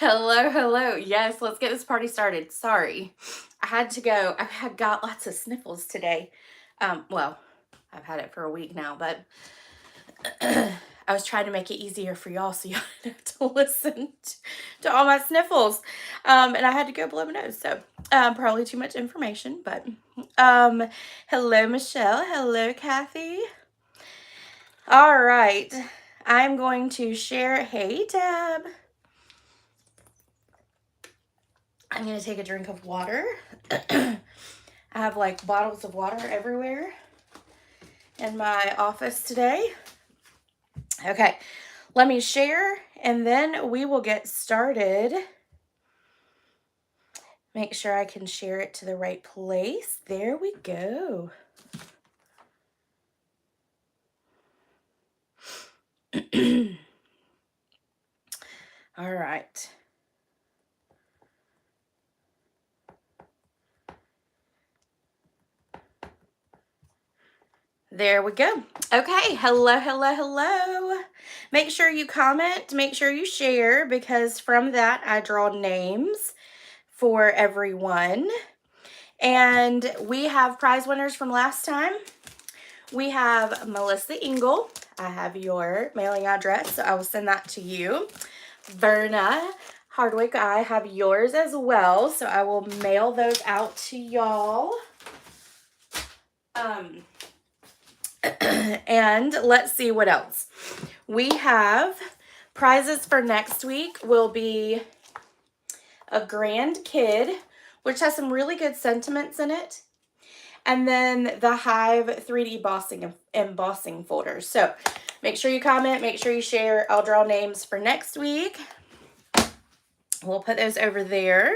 Hello, hello. Yes, let's get this party started. Sorry. I had to go. I had got lots of sniffles today. Well, I've had it for a week now, but I was trying to make it easier for y'all so y'all didn't have to listen to all my sniffles. And I had to go blow my nose. So, probably too much information, but hello, Michelle. Hello, Kathy. All right. I'm going to share. Hey, Deb. I'm going to take a drink of water. I have like bottles of water everywhere in my office today. Okay, let me share and then we will get started. Make sure I can share it to the right place. There we go. All right. There we go. Okay, hello, hello, hello. Make sure you comment, make sure you share, because from that I draw names for everyone. And we have prize winners from last time. We have Melissa Engel. I have your mailing address, so I will send that to you. Verna Hardwick, I have yours as well, so I will mail those out to y'all. And let's see what else. We have prizes for next week will be a Grand Kid, which has some really good sentiments in it. And then the Hive 3D embossing folders. So make sure you comment, make sure you share. I'll draw names for next week. We'll put those over there.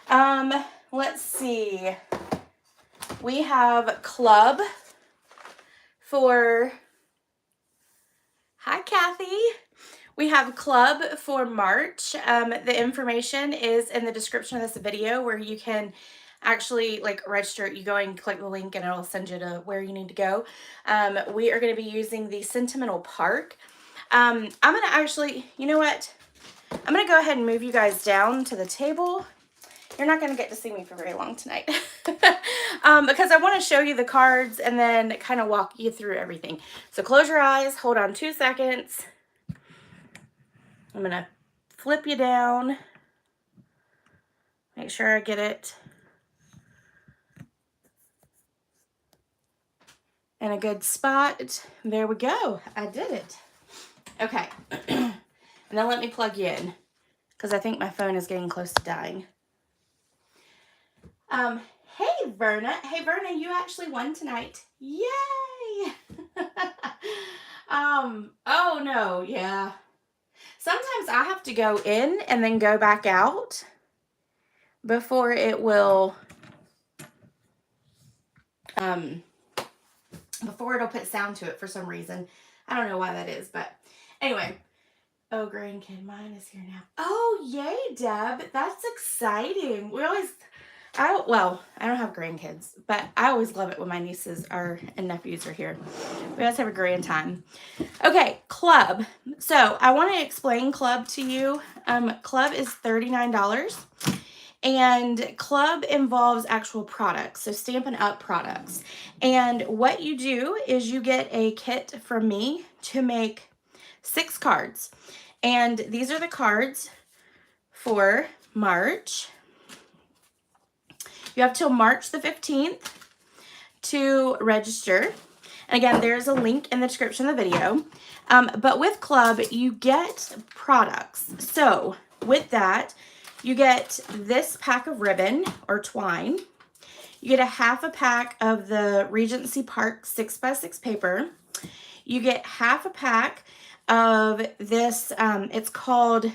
Let's see. We have club for, hi Kathy. We have club for March. The information is in the description of this video where you can actually like register. You go and click the link and it'll send you to where you need to go. We are going to be using the Sentimental Park. I'm going to actually, you know what? I'm going to go ahead and move you guys down to the table. You're not going to get to see me for very long tonight because I want to show you the cards and then kind of walk you through everything. So close your eyes, hold on 2 seconds. I'm going to flip you down. Make sure I get it in a good spot. There we go. I did it. Okay. And then let me plug you in because I think my phone is getting close to dying. Hey Verna. Hey Verna, you actually won tonight. Yay! Oh no, yeah. Sometimes I have to go in and then go back out before it will, before it'll put sound to it for some reason. I don't know why that is, but anyway. Oh, grandkid, mine is here now. Oh, yay, Deb. That's exciting. Well, I don't have grandkids, but I always love it when my nieces and nephews are here. We always have a grand time. Okay, club. So I want to explain club to you. Club is $39. And club involves actual products, so Stampin' Up products. And what you do is you get a kit from me to make 6 cards. And these are the cards for March. You have till March the 15th to register. And again, there's a link in the description of the video. But with club, you get products. So with that, you get this pack of ribbon or twine. You get a half a pack of the Regency Park 6x6 paper. You get half a pack of this, it's called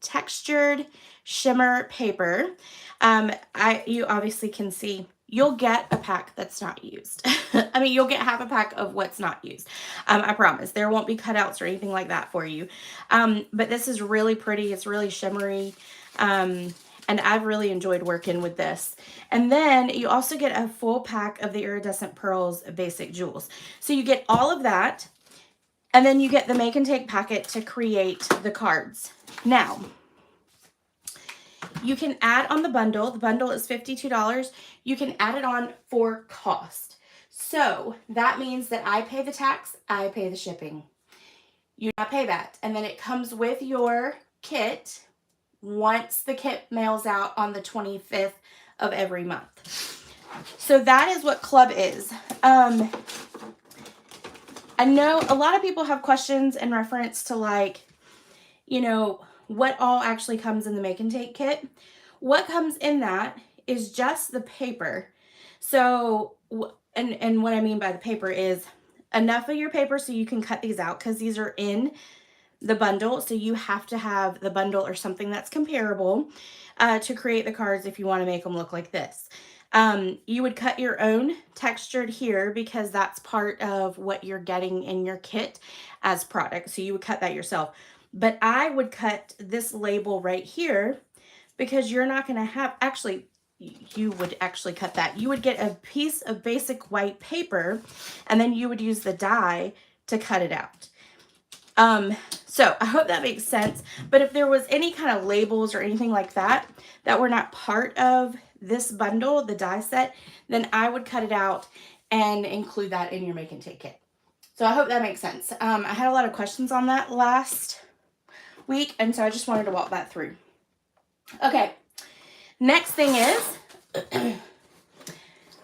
Textured Shimmer Paper. You obviously can see you'll get a pack that's not used. I mean, you'll get half a pack of what's not used. I promise. There won't be cutouts or anything like that for you. But this is really pretty. It's really shimmery. And I've really enjoyed working with this. And then you also get a full pack of the Iridescent Pearls Basic Jewels. So you get all of that. And then you get the make and take packet to create the cards. Now, you can add on the bundle. The bundle is $52. You can add it on for cost. So that means that I pay the tax, I pay the shipping. You not pay that. And then it comes with your kit once the kit mails out on the 25th of every month. So that is what Club is. I know a lot of people have questions in reference to, like, you know, what all actually comes in the make and take kit. What comes in that is just the paper. So, and what I mean by the paper is enough of your paper so you can cut these out, because these are in the bundle. So you have to have the bundle or something that's comparable to create the cards if you want to make them look like this. You would cut your own textured here because that's part of what you're getting in your kit as product. So you would cut that yourself. But I would cut this label right here because you're not going to have, actually, you would actually cut that. You would get a piece of basic white paper and then you would use the die to cut it out. So I hope that makes sense. But if there was any kind of labels or anything like that that were not part of this bundle, the die set, then I would cut it out and include that in your make and take kit. So I hope that makes sense. I had a lot of questions on that last week, and so I just wanted to walk that through. Okay, next thing is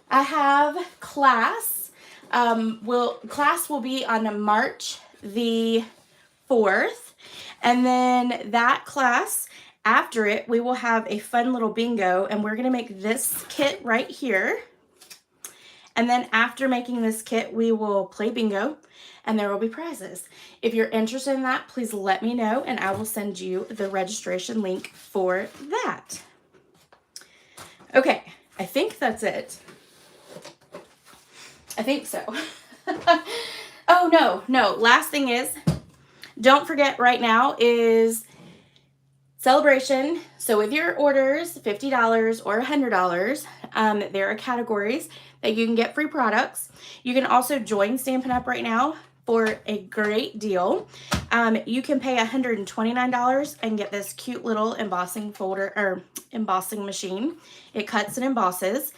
I have class. Class will be on March the 4th, and then that class, after it, we will have a fun little bingo, and we're going to make this kit right here. And then after making this kit, we will play bingo, and there will be prizes. If you're interested in that, please let me know, and I will send you the registration link for that. Okay, I think that's it. I think so. Oh, no. Last thing is, don't forget right now is celebration. So with your orders, $50 or $100, there are categories that you can get free products. You can also join Stampin' Up! Right now for a great deal. You can pay $129 and get this cute little embossing folder or embossing machine. It cuts and embosses,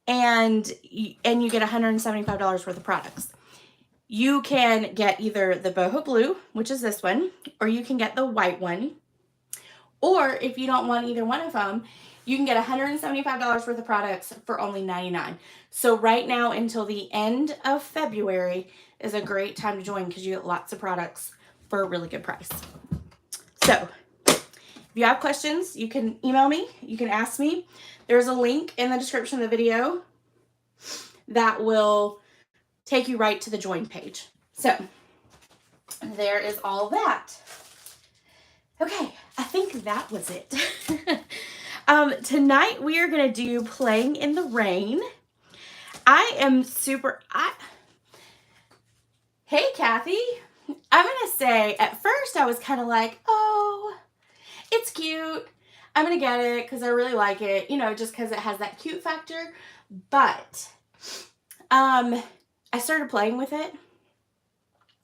and you get $175 worth of products. You can get either the boho blue, which is this one, or you can get the white one. Or if you don't want either one of them, you can get $175 worth of products for only $99. So right now until the end of February is a great time to join because you get lots of products for a really good price. So if you have questions, you can email me, you can ask me. There's a link in the description of the video that will take you right to the join page. So there is all that. Okay, I think that was it. Tonight we are going to do Playing in the Rain. Hey, Kathy. I'm going to say, at first I was kind of like, oh, it's cute. I'm going to get it because I really like it, you know, just because it has that cute factor. But I started playing with it,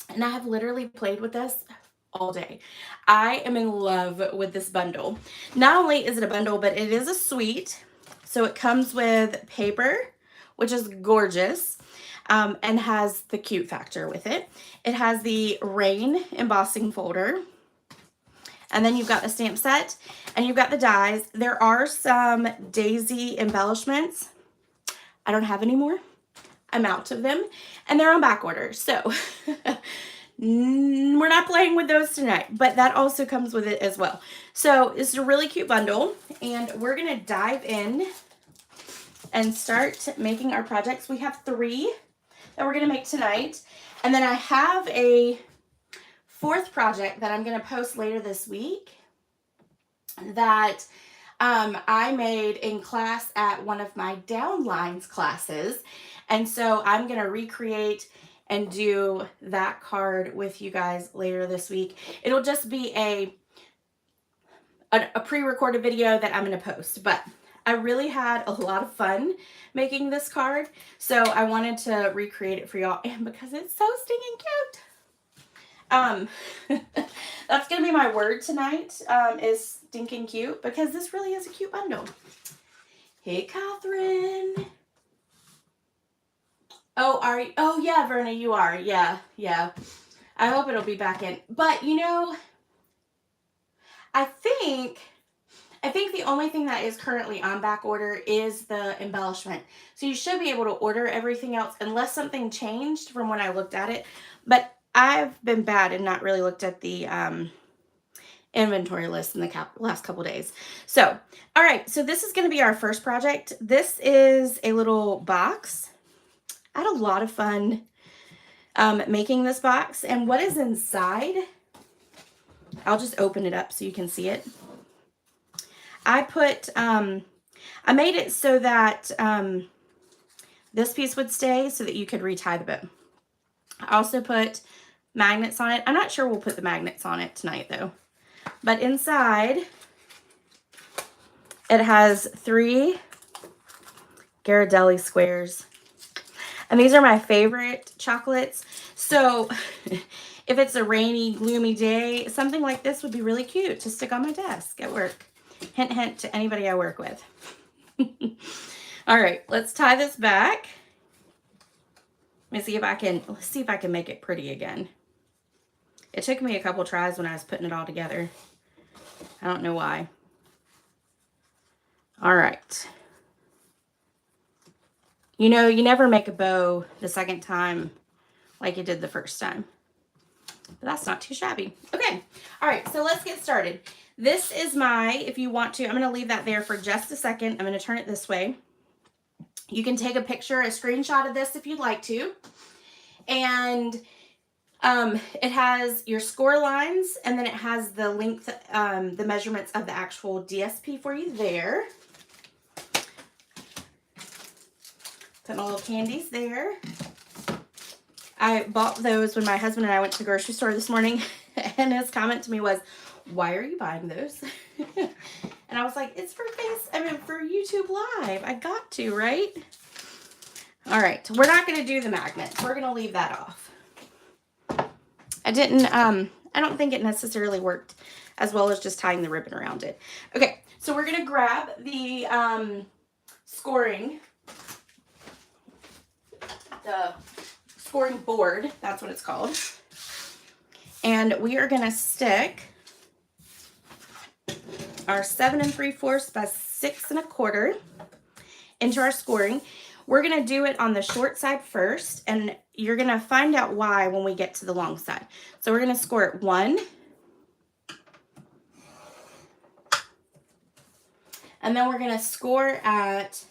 and I have literally played with this all day. I am in love with this bundle. Not only is it a bundle, but it is a suite. So it comes with paper, which is gorgeous, and has the cute factor with it. It has the rain embossing folder, and then you've got the stamp set, and you've got the dies. There are some daisy embellishments. I don't have any more. I'm out of them, and they're on back order. So we're not playing with those tonight, but that also comes with it as well. So it's a really cute bundle, and we're going to dive in and start making our projects. We have 3 that we're going to make tonight, and then I have a 4th project that I'm going to post later this week that I made in class at one of my downlines classes. And so I'm going to recreate and do that card with you guys later this week. It'll just be a pre-recorded video that I'm going to post. But I really had a lot of fun making this card, so I wanted to recreate it for y'all. And because it's so stinking cute, Um, that's going to be my word tonight, is stinking cute, because this really is a cute bundle. Hey, Catherine. Oh, are you? Oh, yeah, Verna, you are. Yeah, yeah. I hope it'll be back in. But, you know, I think the only thing that is currently on back order is the embellishment. So you should be able to order everything else unless something changed from when I looked at it. But I've been bad and not really looked at the inventory list in the last couple days. So, all right. So this is going to be our first project. This is a little box. I had a lot of fun making this box. And what is inside, I'll just open it up so you can see it. I put, I made it so that this piece would stay so that you could retie the bow. I also put magnets on it. I'm not sure we'll put the magnets on it tonight though. But inside, it has 3 Ghirardelli squares. And these are my favorite chocolates. So if it's a rainy, gloomy day, something like this would be really cute to stick on my desk at work. Hint, hint to anybody I work with. All right, let's tie this back. Let me see if I can make it pretty again. It took me a couple tries when I was putting it all together. I don't know why. All right. You know, you never make a bow the second time like you did the first time. But that's not too shabby. Okay. All right, so let's get started. This is my, if you want to, I'm going to leave that there for just a second. I'm going to turn it this way. You can take a picture, a screenshot of this if you'd like to. And it has your score lines, and then it has the length, the measurements of the actual DSP for you there. Put my little candies there. I bought those when my husband and I went to the grocery store this morning, and his comment to me was, "Why are you buying those?" And I was like, "It's for for YouTube Live. I got to, right?" All right, we're not going to do the magnets. We're going to leave that off. I don't think it necessarily worked as well as just tying the ribbon around it. Okay, so we're going to grab the scoring board, that's what it's called. And we are going to stick our 7 3/4 by 6 1/4 into our scoring. We're going to do it on the short side first, and you're going to find out why when we get to the long side. So we're going to score it 1, and then we're going to score at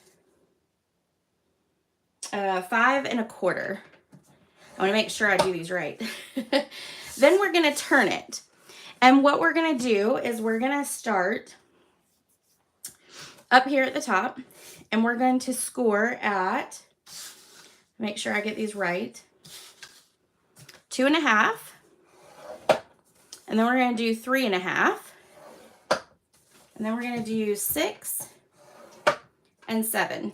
5 1/4. I want to make sure I do these right. Then we're going to turn it. And what we're going to do is we're going to start up here at the top, and we're going to score at, make sure I get these right, 2 1/2. And then we're going to do 3 1/2. And then we're going to do 6 and 7.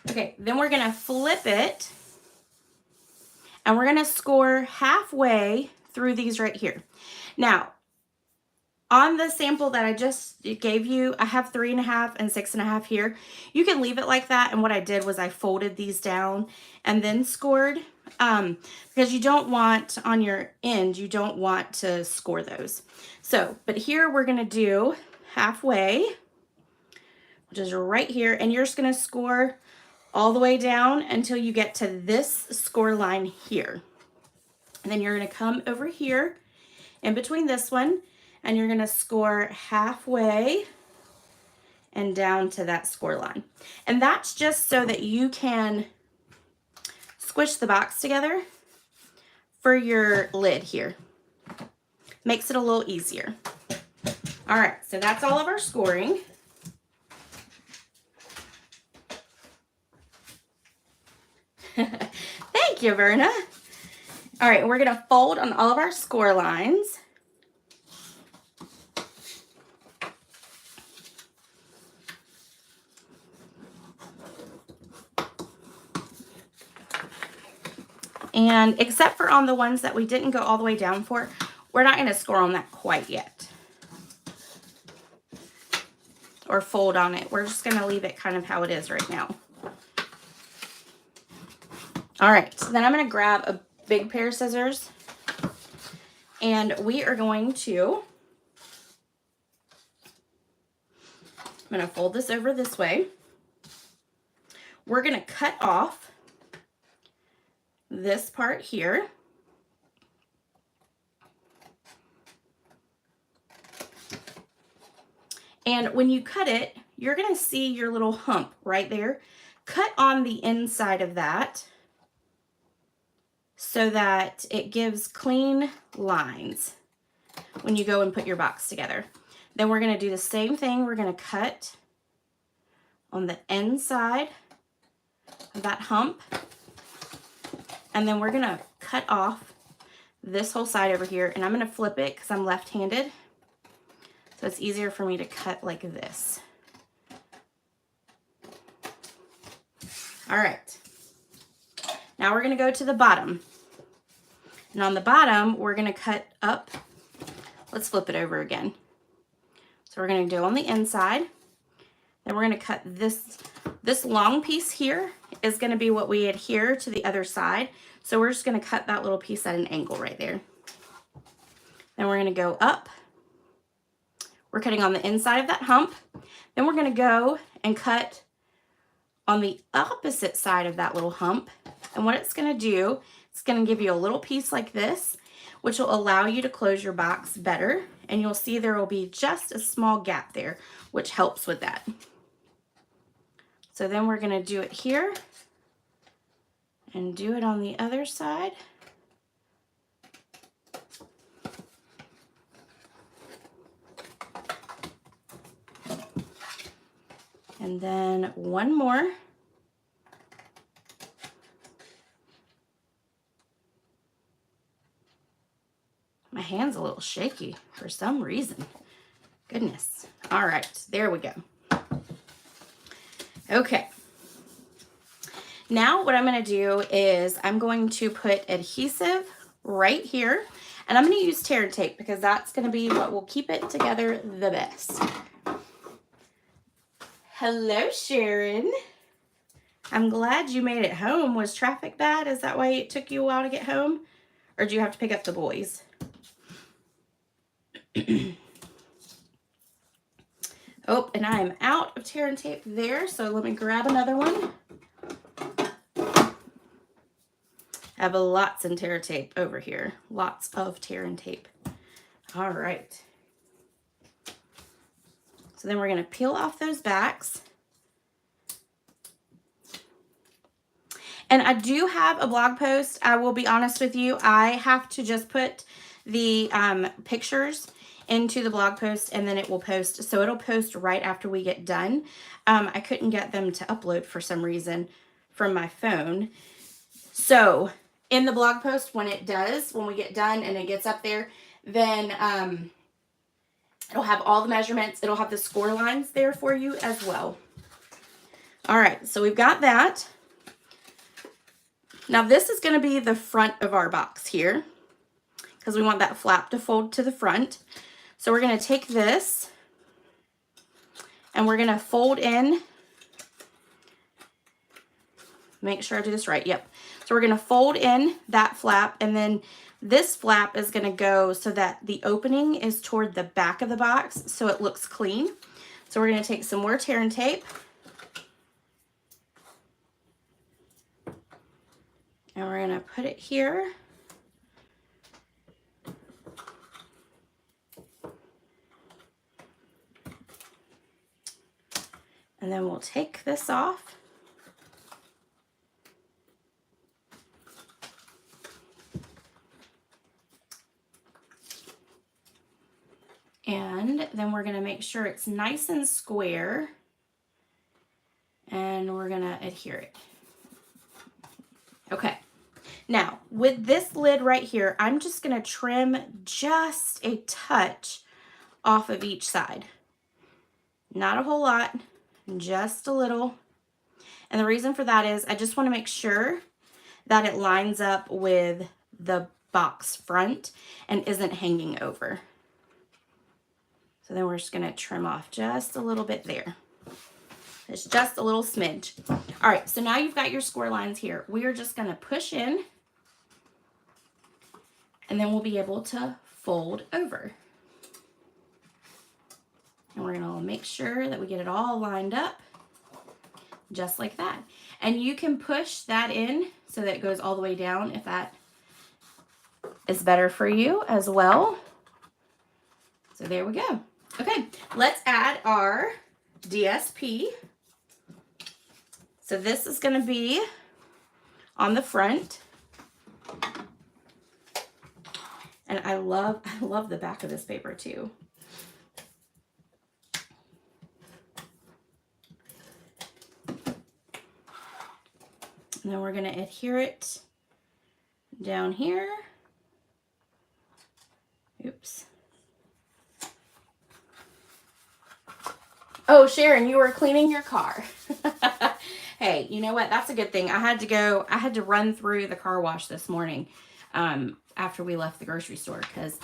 Okay, then we're going to flip it, and we're going to score halfway through these right here. Now, on the sample that I just gave you, I have 3 1/2 and 6 1/2 here. You can leave it like that, and what I did was I folded these down and then scored, because you don't want, on your end, you don't want to score those. So, but here we're going to do halfway, which is right here, and you're just going to score all the way down until you get to this score line here. And then you're going to come over here in between this one, and you're going to score halfway and down to that score line. And that's just so that you can squish the box together for your lid here. Makes it a little easier. All right, so that's all of our scoring. Thank you, Verna. All right, we're going to fold on all of our score lines. And except for on the ones that we didn't go all the way down for, we're not going to score on that quite yet. Or fold on it. We're just going to leave it kind of how it is right now. All right, so then I'm going to grab a big pair of scissors. And we are going to, I'm going to fold this over this way. We're going to cut off this part here. And when you cut it, you're going to see your little hump right there. Cut on the inside of that so that it gives clean lines when you go and put your box together. Then we're going to do the same thing. We're going to cut on the inside of that hump. And then we're going to cut off this whole side over here. And I'm going to flip it because I'm left-handed. So it's easier for me to cut like this. All right. Now we're going to go to the bottom. And on the bottom, we're going to cut up. Let's flip it over again. So we're going to do on the inside. Then we're going to cut this long piece here is going to be what we adhere to the other side. So we're just going to cut that little piece at an angle right there. Then we're going to go up. We're cutting on the inside of that hump. Then we're going to go and cut on the opposite side of that little hump. And what it's going to do, it's going to give you a little piece like this, which will allow you to close your box better. And you'll see there will be just a small gap there, which helps with that. So then we're going to do it here and do it on the other side. And then one more. My hand's a little shaky for some reason. Goodness. All right, there we go. Okay. Now what I'm going to do is I'm going to put adhesive right here. And I'm going to use tear tape because that's going to be what will keep it together the best. Hello, Sharon. I'm glad you made it home. Was traffic bad? Is that why it took you a while to get home? Or do you have to pick up the boys? Oh, and I am out of tear and tape there, so let me grab another one. I have lots of tear tape over here. Lots of tear and tape. All right. So then we're going to peel off those backs. And I do have a blog post. I will be honest with you. I have to just put the pictures into the blog post and then it will post. So it'll post right after we get done. I couldn't get them to upload for some reason from my phone. So in the blog post, when we get done and it gets up there, then it'll have all the measurements. It'll have the score lines there for you as well. All right, so we've got that. Now this is going to be the front of our box here because we want that flap to fold to the front. So we're going to take this and we're going to fold in. Make sure I do this right. Yep. So we're going to fold in that flap, and then this flap is going to go so that the opening is toward the back of the box so it looks clean. So we're going to take some more tear and tape. And we're going to put it here. And then we'll take this off. And then we're going to make sure it's nice and square. And we're going to adhere it. Okay. Now, with this lid right here, I'm just going to trim just a touch off of each side. Not a whole lot, just a little. And the reason for that is I just want to make sure that it lines up with the box front and isn't hanging over. So then we're just going to trim off just a little bit there. It's just a little smidge. All right, so now you've got your score lines here. We are just going to push in, and then we'll be able to fold over. And we're going to make sure that we get it all lined up, just like that. And you can push that in so that it goes all the way down if that is better for you as well. So there we go. Okay, let's add our DSP. So this is going to be on the front. And I love the back of this paper too. And then we're going to adhere it down here. Oops. Oh, Sharon, you were cleaning your car. Hey, you know what? That's a good thing. I had to run through the car wash this morning after we left the grocery store because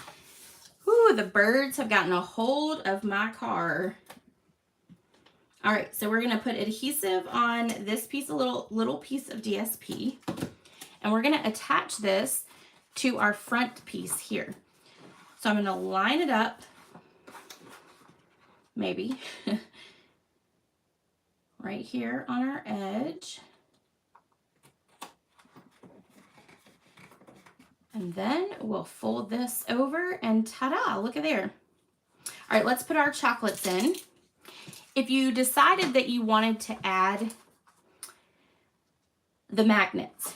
the birds have gotten a hold of my car. All right, so we're going to put adhesive on this piece, a little piece of DSP, and we're going to attach this to our front piece here. So I'm going to line it up, maybe, right here on our edge. And then we'll fold this over and ta-da, look at there. All right, let's put our chocolates in. If you decided that you wanted to add the magnets,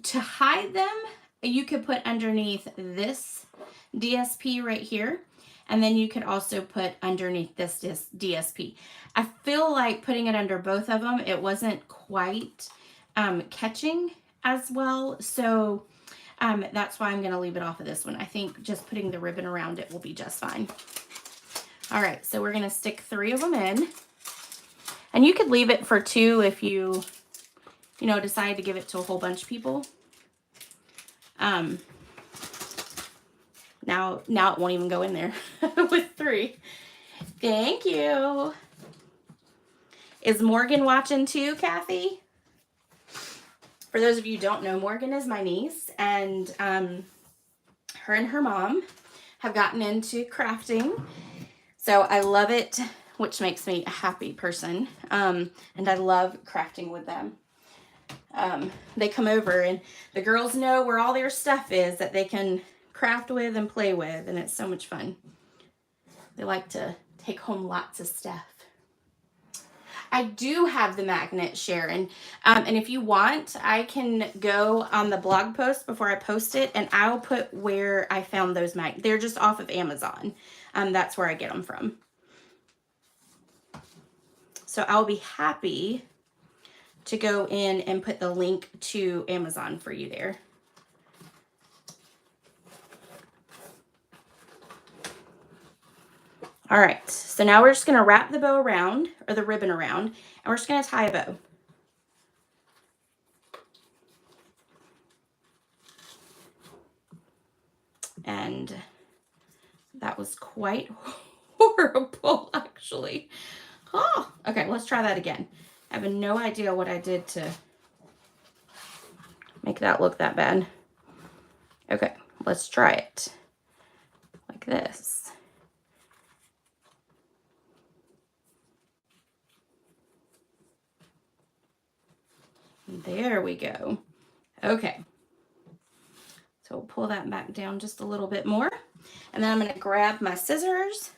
to hide them, you could put underneath this DSP right here, and then you could also put underneath this DSP. I feel like putting it under both of them, it wasn't quite catching as well, so that's why I'm going to leave it off of this one. I think just putting the ribbon around it will be just fine. All right, so we're going to stick 3 of them in. And you could leave it for 2 if you decide to give it to a whole bunch of people. Now it won't even go in there with 3. Thank you. Is Morgan watching too, Kathy? For those of you who don't know, Morgan is my niece, and her and her mom have gotten into crafting. So I love it, which makes me a happy person. And I love crafting with them. They come over and the girls know where all their stuff is that they can craft with and play with, and it's so much fun. They like to take home lots of stuff. I do have the magnet, Sharon. And if you want, I can go on the blog post before I post it, and I'll put where I found those magnets. They're just off of Amazon. That's where I get them from. So I'll be happy to go in and put the link to Amazon for you there. All right, so now we're just going to wrap the bow around, or the ribbon around, and we're just going to tie a bow. And that was quite horrible, actually. Oh, okay, let's try that again. I have no idea what I did to make that look that bad. Okay, let's try it like this. There we go. Okay. So we'll pull that back down just a little bit more. And then I'm going to grab my scissors.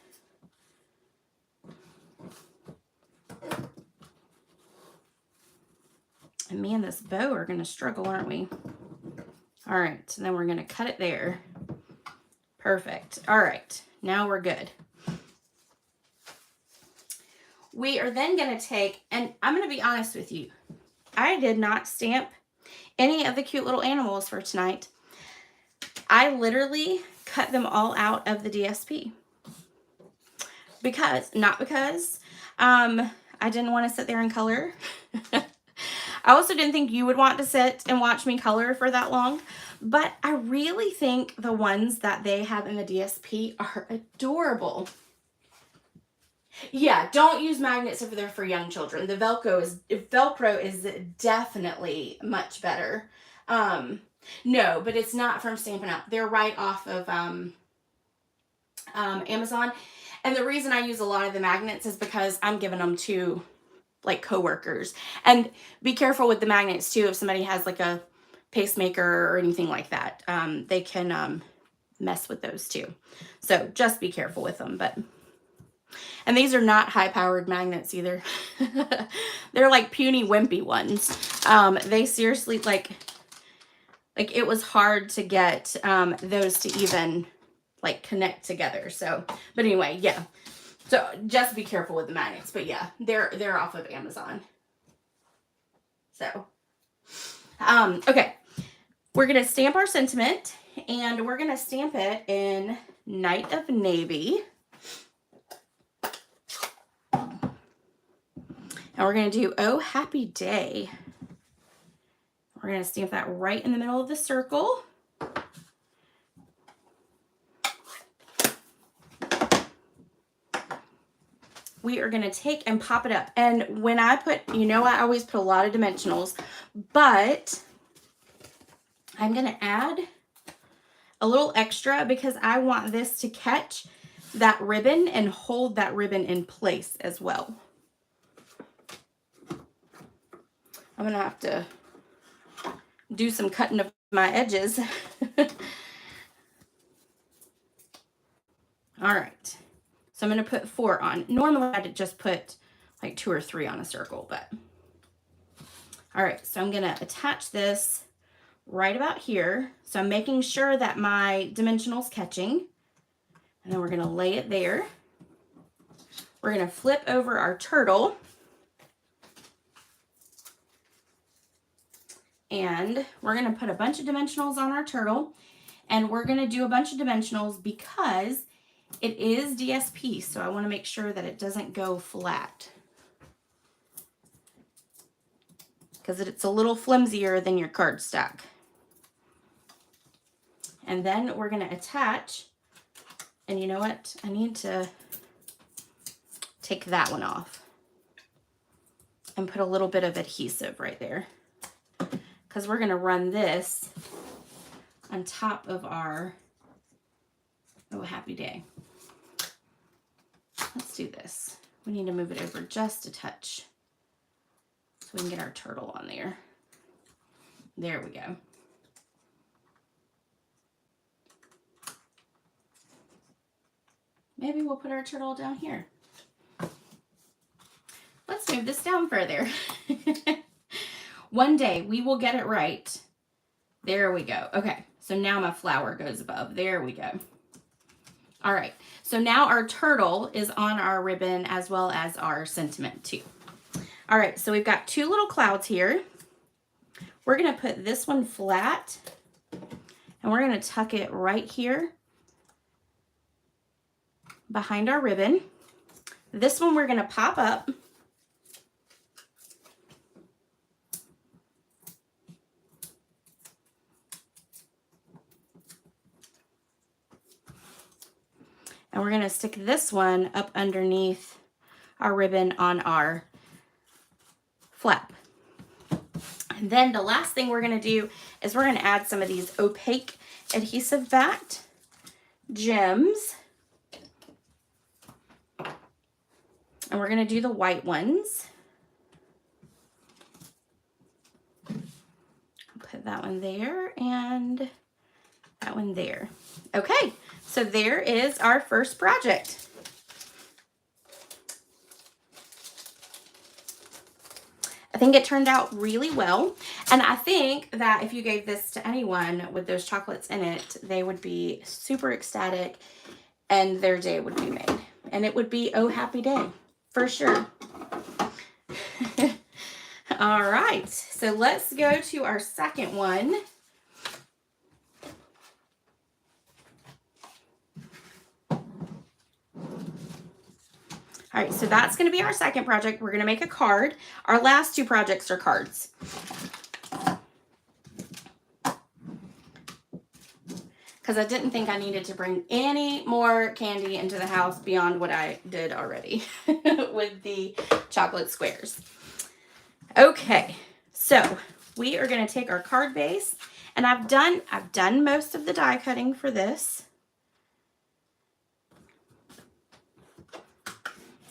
And me and this bow are going to struggle, aren't we? All right. So then we're going to cut it there. Perfect. All right. Now we're good. We are then going to take, and I'm going to be honest with you, I did not stamp any of the cute little animals for tonight. I literally cut them all out of the DSP. Not because I didn't want to sit there and color. I also didn't think you would want to sit and watch me color for that long, but I really think the ones that they have in the DSP are adorable. Yeah, don't use magnets if they're for young children. The Velcro is definitely much better. No, but it's not from Stampin' Up. They're right off of Amazon. And the reason I use a lot of the magnets is because I'm giving them to like coworkers. And be careful with the magnets too. If somebody has like a pacemaker or anything like that, they can mess with those too. So just be careful with them. And these are not high-powered magnets either. They're like puny, wimpy ones. They seriously, like it was hard to get those to even like connect together. So, but anyway, yeah. So just be careful with the magnets. But yeah, they're off of Amazon. So, okay. We're going to stamp our sentiment, and we're going to stamp it in Night of Navy. And we're going to do Oh Happy Day. We're going to stamp that right in the middle of the circle. We are going to take and pop it up. And when I put, you know, I always put a lot of dimensionals, but I'm going to add a little extra because I want this to catch that ribbon and hold that ribbon in place as well. I'm going to have to do some cutting of my edges. All right. So I'm going to put 4 on. Normally I'd just put like 2 or 3 on a circle, but all right. So I'm going to attach this right about here. So I'm making sure that my dimensional's catching, and then we're going to lay it there. We're going to flip over our turtle, and we're going to put a bunch of dimensionals on our turtle, and we're going to do a bunch of dimensionals because it is DSP, so I want to make sure that it doesn't go flat, because it's a little flimsier than your cardstock. And then we're going to attach, and you know what? I need to take that one off and put a little bit of adhesive right there, because we're going to run this on top of our Oh Happy Day. Let's do this. We need to move it over just a touch so we can get our turtle on there. There we go. Maybe we'll put our turtle down here. Let's move this down further. One day we will get it right. There we go. Okay, so now my flower goes above. There we go. All right, so now our turtle is on our ribbon as well as our sentiment too. All right, so we've got 2 little clouds here. We're gonna put this one flat, and we're gonna tuck it right here behind our ribbon. This one we're gonna pop up. And we're going to stick this one up underneath our ribbon on our flap. And then the last thing we're going to do is we're going to add some of these opaque adhesive backed gems. And we're going to do the white ones. Put that one there and that one there. Okay, so there is our first project. I think it turned out really well, and I think that if you gave this to anyone with those chocolates in it, they would be super ecstatic and their day would be made. And it would be Oh Happy Day, for sure. All right, so let's go to our second one. All right, so that's going to be our second project. We're going to make a card. Our last two projects are cards. Because I didn't think I needed to bring any more candy into the house beyond what I did already with the chocolate squares. Okay, so we are going to take our card base, and I've done most of the die cutting for this,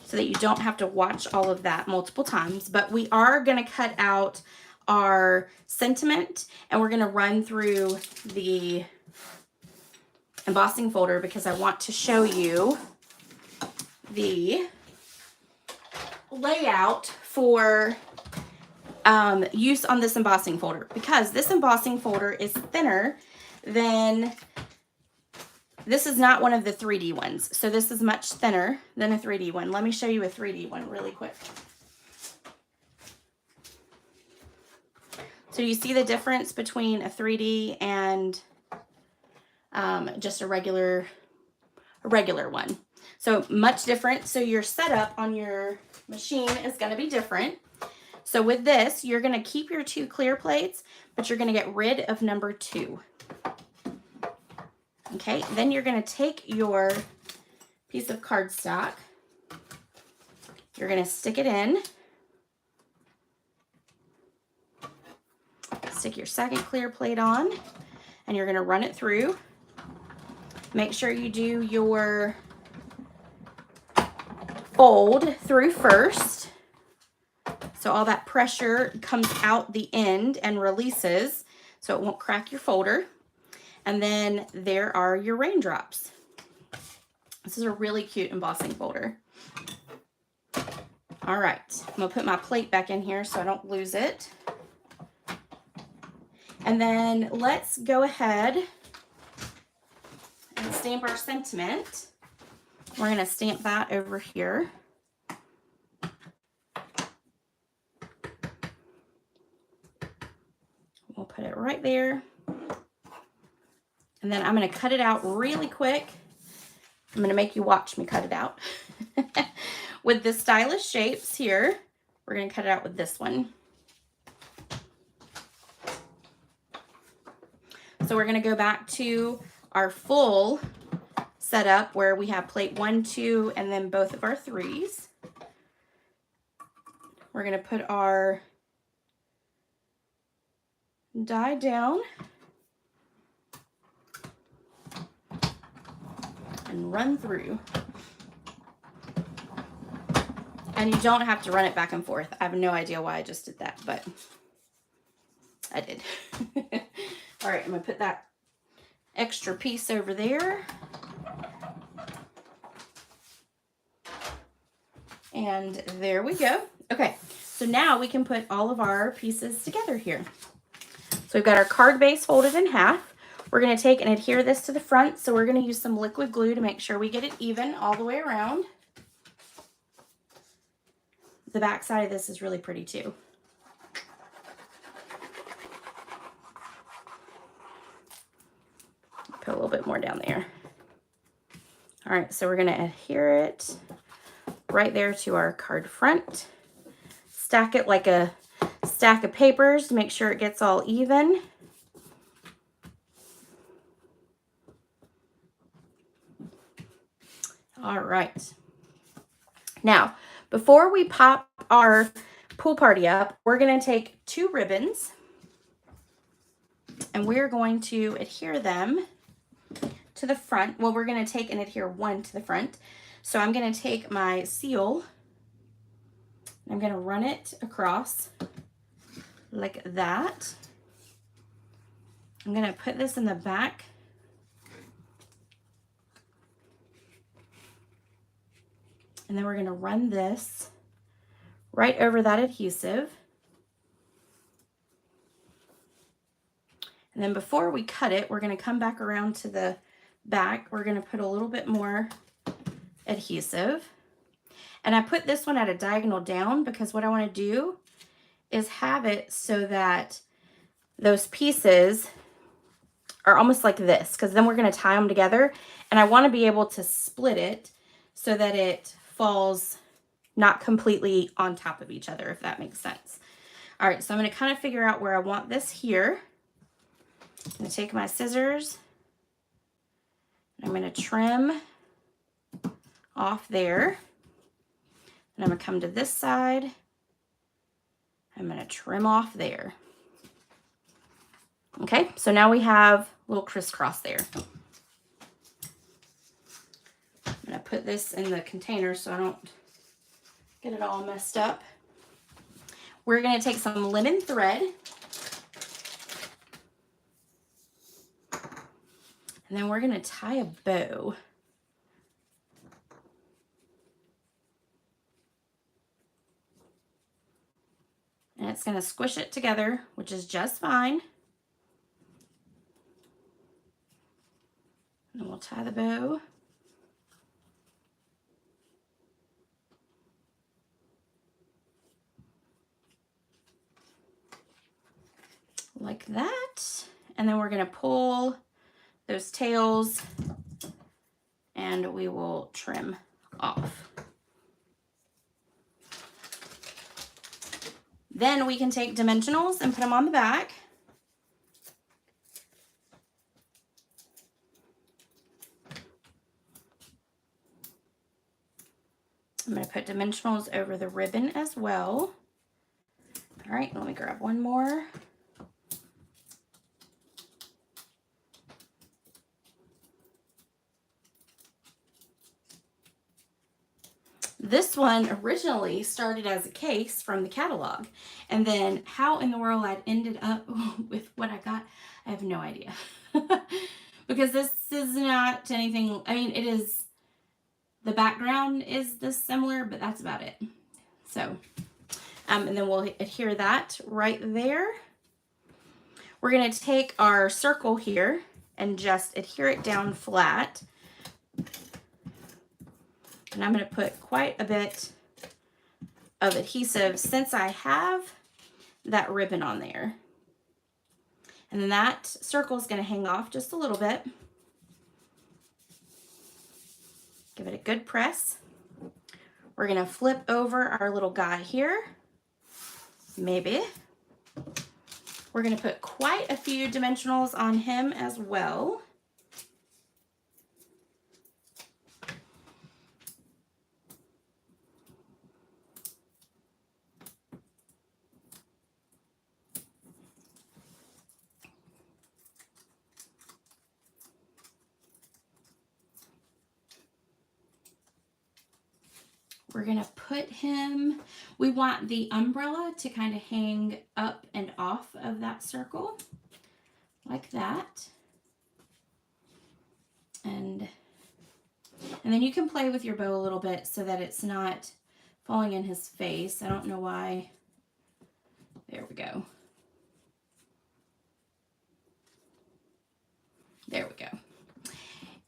so that you don't have to watch all of that multiple times. But we are going to cut out our sentiment, and we're going to run through the embossing folder because I want to show you the layout for use on this embossing folder, because this embossing folder is thinner than, this is not one of the 3D ones, so this is much thinner than a 3D one. Let me show you a 3D one really quick. So you see the difference between a 3D and just a regular one. So much different. So your setup on your machine is going to be different. So with this, you're going to keep your 2 clear plates, but you're going to get rid of number 2. Okay, then you're going to take your piece of cardstock. You're going to stick it in. Stick your second clear plate on, and you're going to run it through. Make sure you do your fold through first, so all that pressure comes out the end and releases, so it won't crack your folder. And then there are your raindrops. This is a really cute embossing folder. All right, I'm gonna put my plate back in here so I don't lose it. And then let's go ahead and stamp our sentiment. We're gonna stamp that over here. We'll put it right there. And then I'm gonna cut it out really quick. I'm gonna make you watch me cut it out. With the stylish shapes here, we're gonna cut it out with this one. So we're gonna go back to our full setup where we have plate 1, 2, and then both of our 3s. We're gonna put our die down and run through. And you don't have to run it back and forth. I have no idea why I just did that, but I did. All right, I'm gonna put that extra piece over there. And there we go. Okay, so now we can put all of our pieces together here. So we've got our card base folded in half. We're gonna take and adhere this to the front. So we're gonna use some liquid glue to make sure we get it even all the way around. The back side of this is really pretty too. Put a little bit more down there. All right, so we're gonna adhere it right there to our card front. Stack it like a stack of papers to make sure it gets all even. All right. Now, before we pop our pool party up, we're going to take 2 ribbons and we're going to adhere them to the front. Well, we're going to take and adhere one to the front. So I'm going to take my seal, I'm going to run it across like that. I'm going to put this in the back. And then we're going to run this right over that adhesive. And then before we cut it, we're going to come back around to the back. We're going to put a little bit more adhesive. And I put this one at a diagonal down because what I want to do is have it so that those pieces are almost like this, because then we're going to tie them together. And I want to be able to split it so that it falls not completely on top of each other, if that makes sense. All right, so I'm going to kind of figure out where I want this here. I'm going to take my scissors. I'm going to trim off there. And I'm going to come to this side. I'm going to trim off there. Okay, so now we have a little crisscross there. I'm going to put this in the container so I don't get it all messed up. We're going to take some linen thread. And then we're going to tie a bow. And it's going to squish it together, which is just fine. And we'll tie the bow. Like that. And then we're going to pull those tails and we will trim off. Then we can take dimensionals and put them on the back. I'm going to put dimensionals over the ribbon as well. All right, let me grab one more. This one originally started as a case from the catalog, and then how in the world I'd ended up with what I got, I have no idea. Because this is not anything, I mean, it is, the background is this similar, but that's about it. So, and then we'll adhere that right there. We're going to take our circle here and just adhere it down flat. And I'm going to put quite a bit of adhesive since I have that ribbon on there. And then that circle is going to hang off just a little bit. Give it a good press. We're going to flip over our little guy here. Maybe. We're going to put quite a few dimensionals on him as well. We're going to put him, we want the umbrella to kind of hang up and off of that circle, like that. And then you can play with your bow a little bit so that it's not falling in his face. I don't know why. There we go. There we go.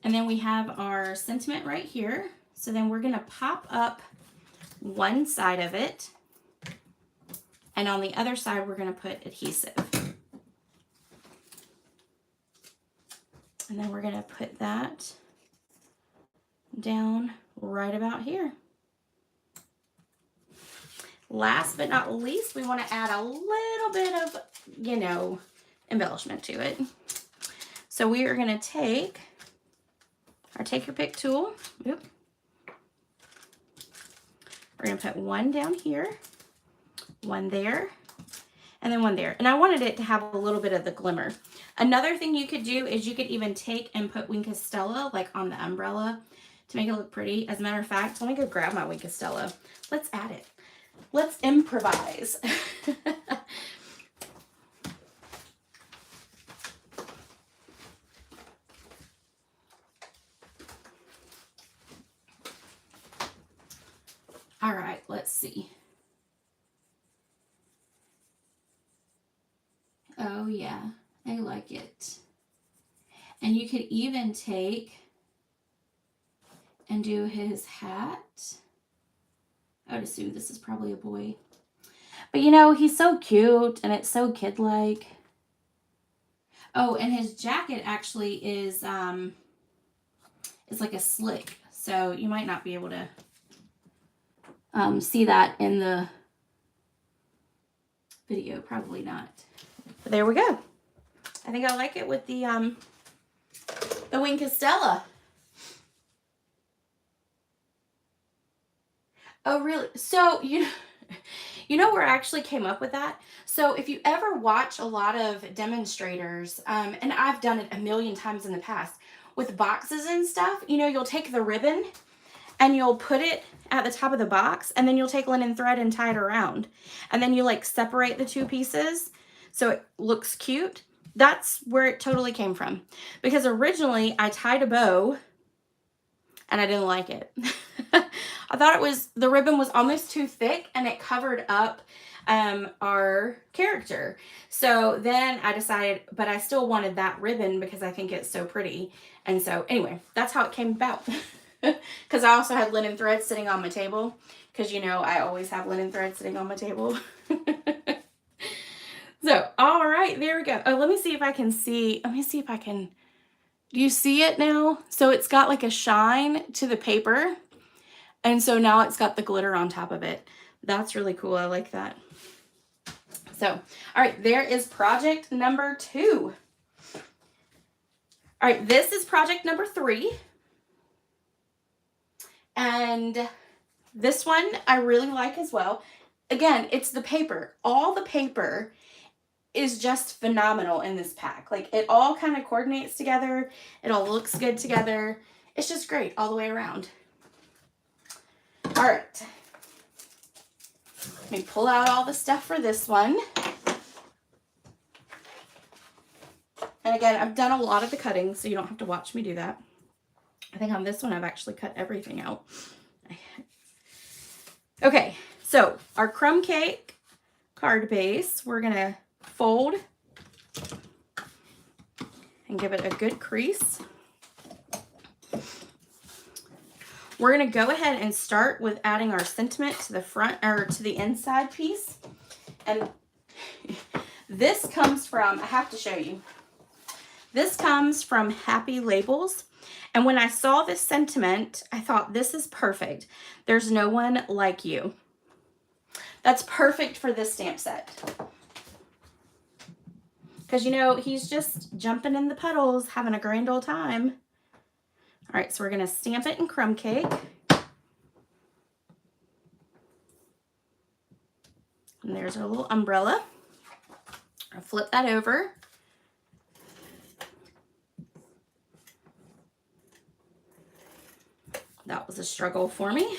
And then we have our sentiment right here. So then we're going to pop up one side of it, and on the other side we're going to put adhesive. And then we're going to put that down right about here. Last but not least, we want to add a little bit of, you know, embellishment to it. So we are going to take our take your pick tool. Oop. We're going to put one down here, one there, and then one there. And I wanted it to have a little bit of the glimmer. Another thing you could do is you could even take and put Wink Stella like on the umbrella to make it look pretty. As a matter of fact, let me go grab my Wink Stella. Let's add it. Let's improvise. All right, let's see. Oh yeah, I like it. And you could even take and do his hat. I would assume this is probably a boy. But you know, he's so cute and it's so kid-like. Oh, and his jacket actually is like a slick. So you might not be able to see that in the video. Probably not. But there we go. I think I like it with the Wing Castella. Oh, really? So, you know where I actually came up with that? So if you ever watch a lot of demonstrators, and I've done it a million times in the past, with boxes and stuff, you know, you'll take the ribbon and you'll put it at the top of the box, and then you'll take linen thread and tie it around. And then you like separate the two pieces so it looks cute. That's where it totally came from. Because originally I tied a bow and I didn't like it. I thought the ribbon was almost too thick and it covered up our character. So then I decided, but I still wanted that ribbon because I think it's so pretty. And so anyway, that's how it came about. Because I also had linen thread sitting on my table. Because, you know, I always have linen thread sitting on my table. So, all right, there we go. Oh, let me see if I can see. Let me see if I can. Do you see it now? So it's got like a shine to the paper. And so now it's got the glitter on top of it. That's really cool. I like that. So, all right, there is project number 2. All right, this is project number 3. And this one I really like as well. Again, it's the paper. All the paper is just phenomenal in this pack. Like, it all kind of coordinates together. It all looks good together. It's just great all the way around. All right. Let me pull out all the stuff for this one. And again, I've done a lot of the cutting, so you don't have to watch me do that. I think on this one, I've actually cut everything out. Okay, so our crumb cake card base, we're going to fold and give it a good crease. We're going to go ahead and start with adding our sentiment to the front, or to the inside piece. And this comes from, I have to show you. This comes from Happy Labels. And when I saw this sentiment, I thought, this is perfect. There's no one like you. That's perfect for this stamp set. Because, you know, he's just jumping in the puddles, having a grand old time. All right, so we're going to stamp it in crumb cake. And there's our little umbrella. I'll flip that over. That was a struggle for me.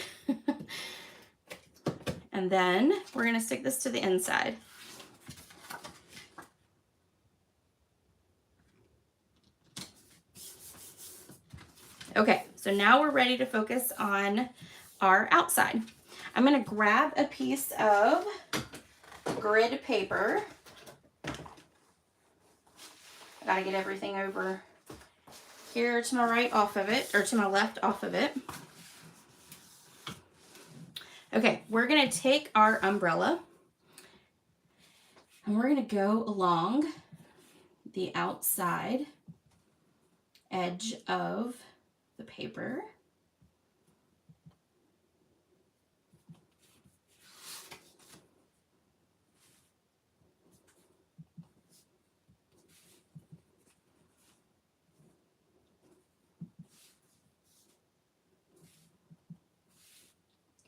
And then we're going to stick this to the inside. Okay, so now we're ready to focus on our outside. I'm going to grab a piece of grid paper. I got to get everything over here to my right off of it, or to my left off of it. Okay, we're going to take our umbrella and we're going to go along the outside edge of the paper.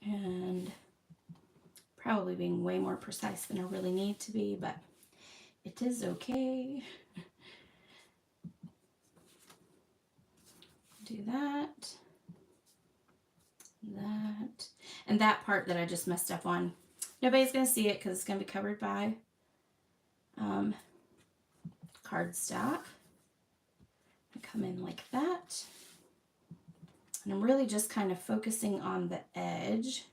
And probably being way more precise than I really need to be, but it is okay. Do that, and that part that I just messed up on. Nobody's going to see it because it's going to be covered by cardstock. I come in like that. And I'm really just kind of focusing on the edge.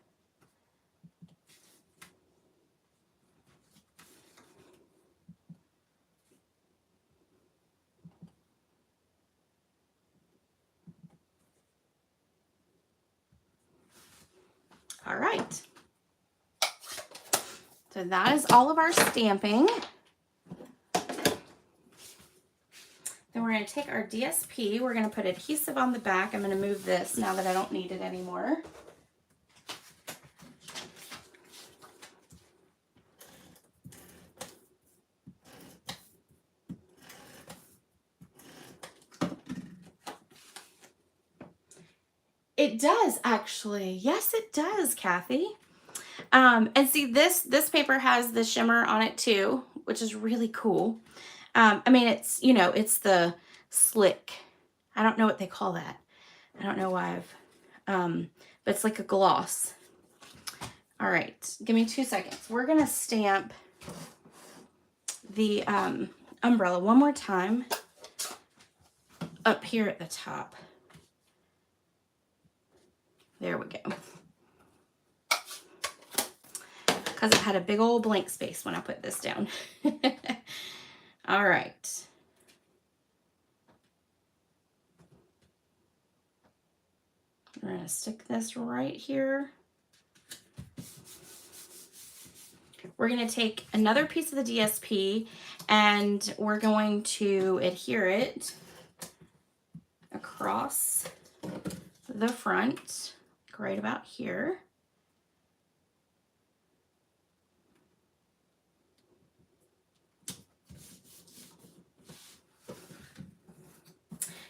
All right. So that is all of our stamping. Then we're going to take our DSP. We're going to put adhesive on the back. I'm going to move this now that I don't need it anymore. It does actually. Yes, it does, Kathy. And see, this paper has the shimmer on it too, which is really cool. I mean, it's, you know, it's the slick. I don't know what they call that. I don't know why but it's like a gloss. All right, give me 2 seconds. We're gonna stamp the umbrella one more time up here at the top. There we go. Because it had a big old blank space when I put this down. All right. We're going to stick this right here. We're going to take another piece of the DSP and we're going to adhere it across the front, right about here.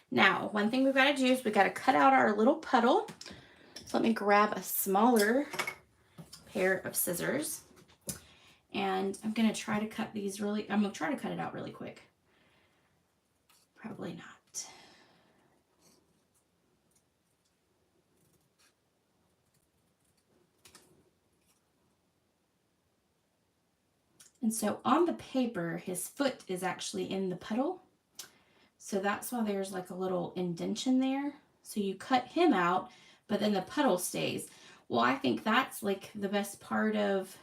Now, one thing we've got to do is we've got to cut out our little puddle. So let me grab a smaller pair of scissors. And I'm going to try to cut these I'm going to try to cut it out really quick. Probably not. And so on the paper, his foot is actually in the puddle. So that's why there's like a little indentation there. So you cut him out, but then the puddle stays. Well, I think that's like the best part of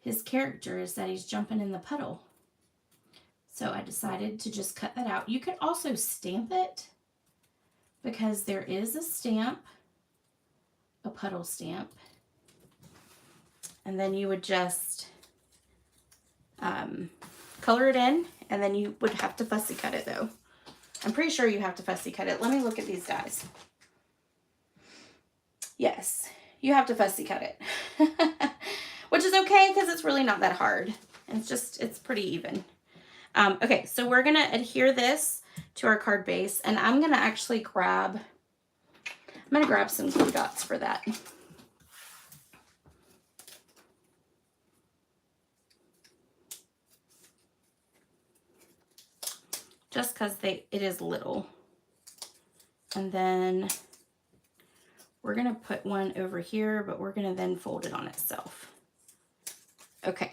his character is that he's jumping in the puddle. So I decided to just cut that out. You could also stamp it because there is a stamp, a puddle stamp. And then you would just color it in, and then you would have to fussy cut it though. I'm pretty sure you have to fussy cut it. Let me look at these guys. Yes, you have to fussy cut it, which is okay because it's really not that hard. It's pretty even. Okay, so we're gonna adhere this to our card base, and I'm gonna actually grab some glue dots for that. Just because it is little. And then we're going to put one over here, but we're going to then fold it on itself. Okay.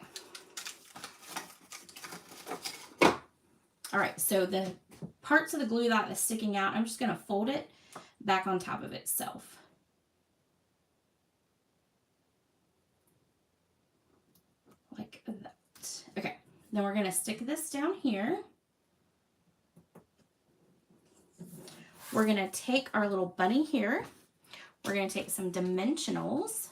All right, so the parts of the glue that is sticking out, I'm just going to fold it back on top of itself. Like that. Okay, then we're going to stick this down here. We're going to take our little bunny here. We're going to take some dimensionals.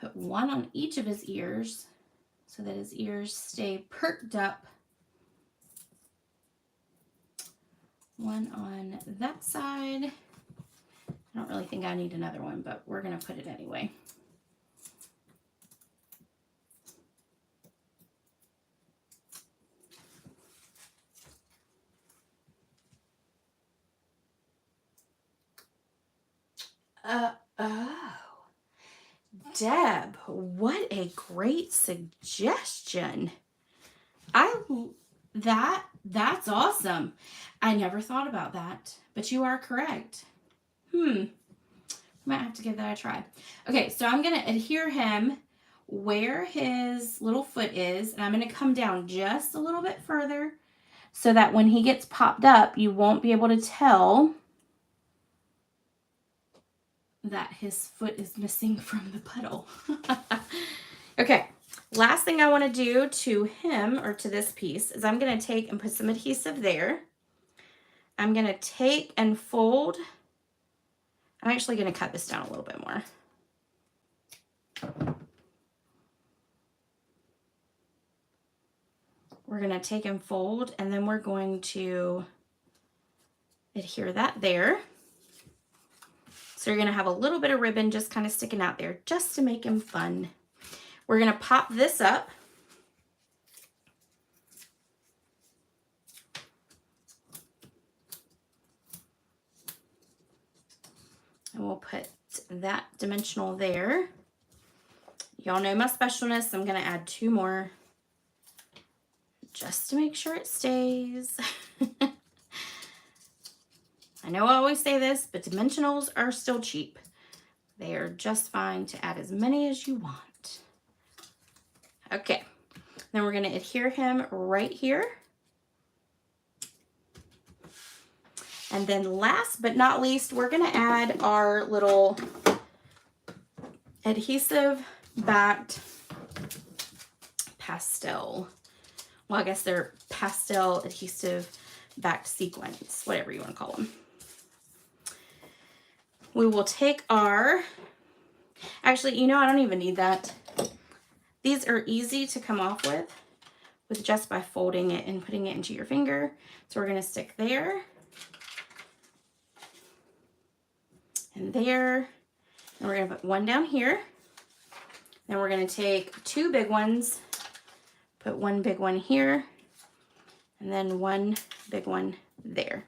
Put one on each of his ears so that his ears stay perked up. One on that side. I don't really think I need another one, but we're going to put it anyway. Oh, Deb, what a great suggestion. That's awesome. I never thought about that, but you are correct. Might have to give that a try. Okay, so I'm going to adhere him where his little foot is, and I'm going to come down just a little bit further so that when he gets popped up, you won't be able to tell that his foot is missing from the puddle. Okay, last thing I want to do to him, or to this piece, is I'm going to take and put some adhesive there. I'm going to take and fold. I'm actually going to cut this down a little bit more. We're going to take and fold, and then we're going to adhere that there. So you're going to have a little bit of ribbon just kind of sticking out there just to make him fun. We're going to pop this up. And we'll put that dimensional there. Y'all know my specialness. I'm going to add 2 more just to make sure it stays. I know I always say this, but dimensionals are still cheap. They are just fine to add as many as you want. Okay, then we're going to adhere him right here. And then last but not least, we're going to add our little adhesive backed pastel. Well, I guess they're pastel adhesive backed sequins, whatever you want to call them. We will take our, actually, you know, I don't even need that. These are easy to come off with just by folding it and putting it into your finger. So we're going to stick there and there. And we're going to put one down here. Then we're going to take 2 big ones, put 1 big one here, and then 1 big one there.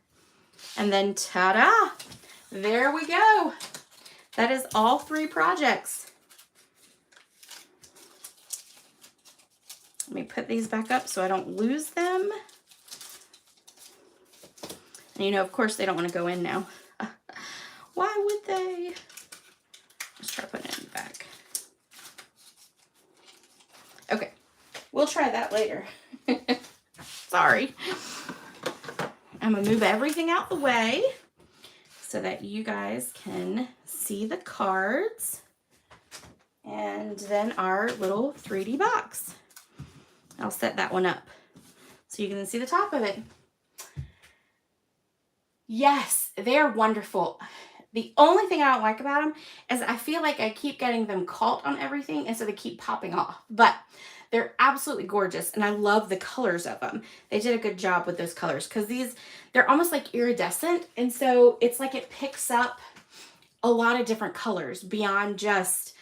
And then ta-da! There we go. That is all 3 projects. Let me put these back up so I don't lose them. And you know, of course, they don't want to go in now. Why would they? Let's try putting it in the back. Okay, we'll try that later. Sorry. I'm going to move everything out the way so that you guys can see the cards and then our little 3D box. I'll set that one up so you can see the top of it. Yes, they're wonderful. The only thing I don't like about them is I feel like I keep getting them caught on everything and so they keep popping off. But they're absolutely gorgeous and I love the colors of them. They did a good job with those colors because they're almost like iridescent, and so it's like it picks up a lot of different colors beyond just,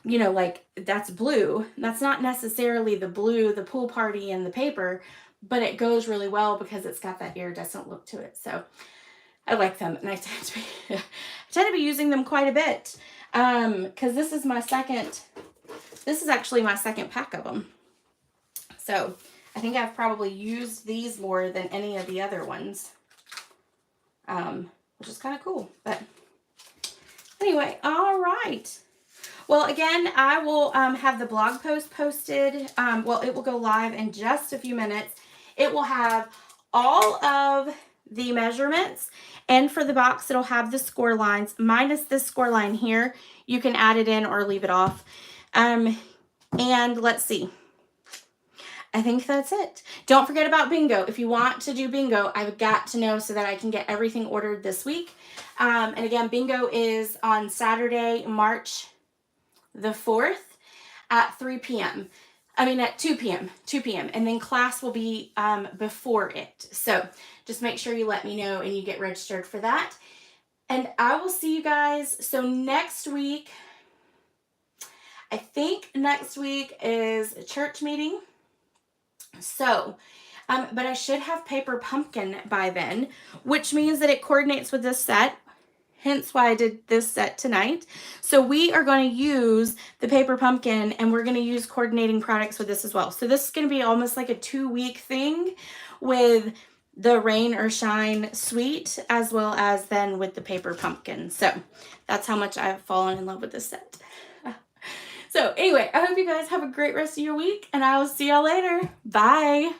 you know, like that's blue. That's not necessarily the blue, the pool party and the paper, but it goes really well because it's got that iridescent look to it. So I like them, and I tend to be using them quite a bit because this is actually my second pack of them. So I think I've probably used these more than any of the other ones, which is kind of cool. But anyway, all right. Well, again, I will have the blog post posted. Well, it will go live in just a few minutes. It will have all of the measurements, and for the box, it'll have the score lines minus this score line here. You can add it in or leave it off. And let's see. I think that's it. Don't forget about bingo. If you want to do bingo, I've got to know so that I can get everything ordered this week. And again, bingo is on Saturday, March the 4th at 3 p.m. I mean, at 2 p.m. And then class will be before it. So just make sure you let me know and you get registered for that. And I will see you guys. So next week, I think next week is a church meeting. So, but I should have paper pumpkin by then, which means that it coordinates with this set. Hence why I did this set tonight. So we are going to use the paper pumpkin and we're going to use coordinating products with this as well. So this is going to be almost like a 2-week thing with the rain or shine suite as well as then with the paper pumpkin. So that's how much I've fallen in love with this set. So anyway, I hope you guys have a great rest of your week and I will see y'all later. Bye.